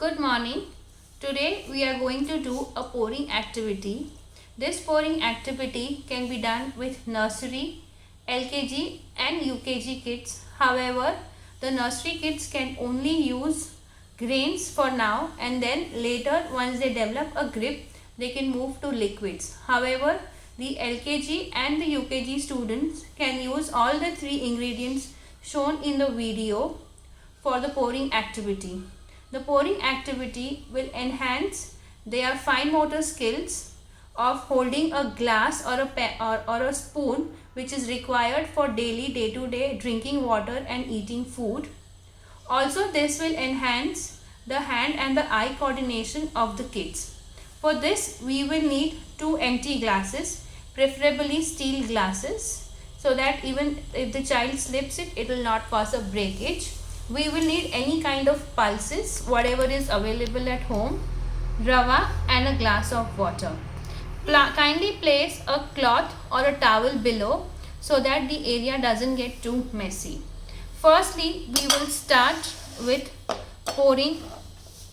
Good morning. Today we are going to do a pouring activity. This pouring activity can be done with nursery, LKG and UKG kids. However, the nursery kids can only use grains for now, and then later once they develop a grip they can move to liquids. However, the LKG and the UKG students can use all the three ingredients shown in the video for the pouring activity. The pouring activity will enhance their fine motor skills of holding a glass or a spoon, which is required for daily day-to-day drinking water and eating food. Also, this will enhance the hand and the eye coordination of the kids. For this, we will need two empty glasses, preferably steel glasses, so that even if the child slips it, it will not cause a breakage. We will need any kind of pulses, whatever is available at home, rava and a glass of water. Kindly place a cloth or a towel below so that the area doesn't get too messy. Firstly, we will start with pouring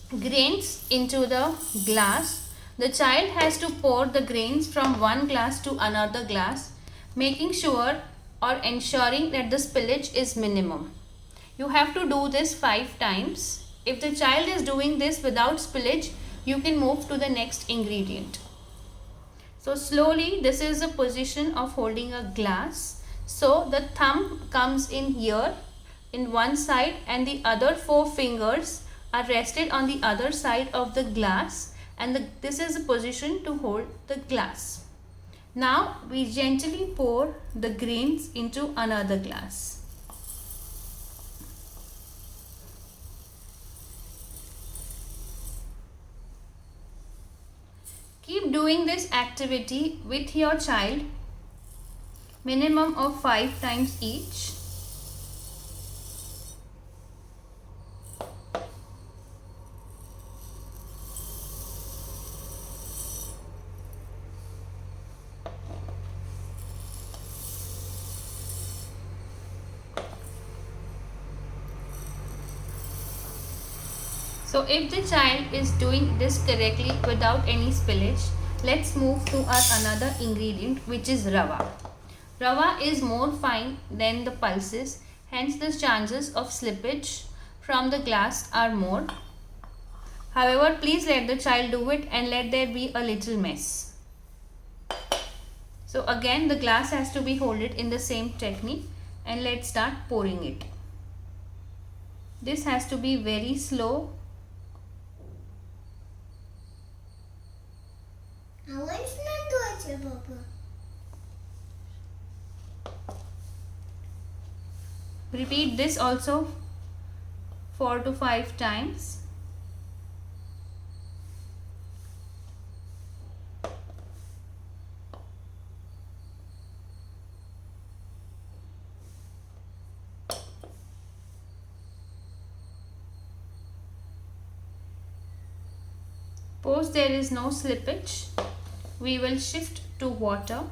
grains into the glass. The child has to pour the grains from one glass to another glass, making sure or ensuring that the spillage is minimum. You have to do this 5 times. If the child is doing this without spillage, you can move to the next ingredient. So slowly, this is the position of holding a glass. So the thumb comes in here in one side and the other 4 fingers are rested on the other side of the glass, and this is the position to hold the glass. Now we gently pour the grains into another glass. Keep doing this activity with your child, minimum of 5 times each. So if the child is doing this correctly without any spillage, let's move to our another ingredient, which is rava. Rava is more fine than the pulses, hence the chances of slippage from the glass are more. However, please let the child do it and let there be a little mess. So again, the glass has to be holded in the same technique, and let's start pouring it. This has to be very slow. Repeat this also 4 to 5 times. Suppose there is no slippage, we will shift to water.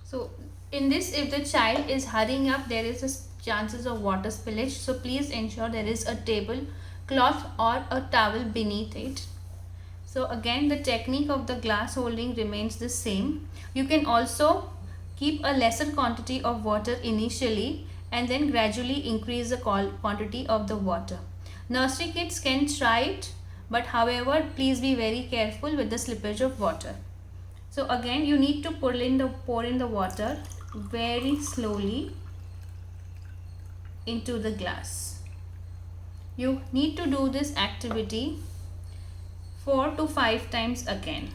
So in this, if the child is hurrying up, there is a chances of water spillage. So please ensure there is a table cloth or a towel beneath it. So again, the technique of the glass holding remains the same. You can also keep a lesser quantity of water initially and then gradually increase the quantity of the water. Nursery kids can try it, but however, please be very careful with the slippage of water. So again, you need to pour in the water very slowly into the glass. You need to do this activity 4 to 5 times again.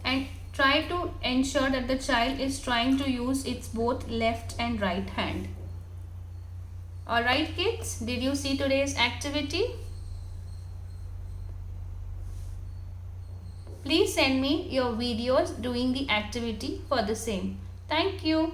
And try to ensure that the child is trying to use its both left and right hand. Alright kids, did you see today's activity? Please send me your videos doing the activity for the same. Thank you.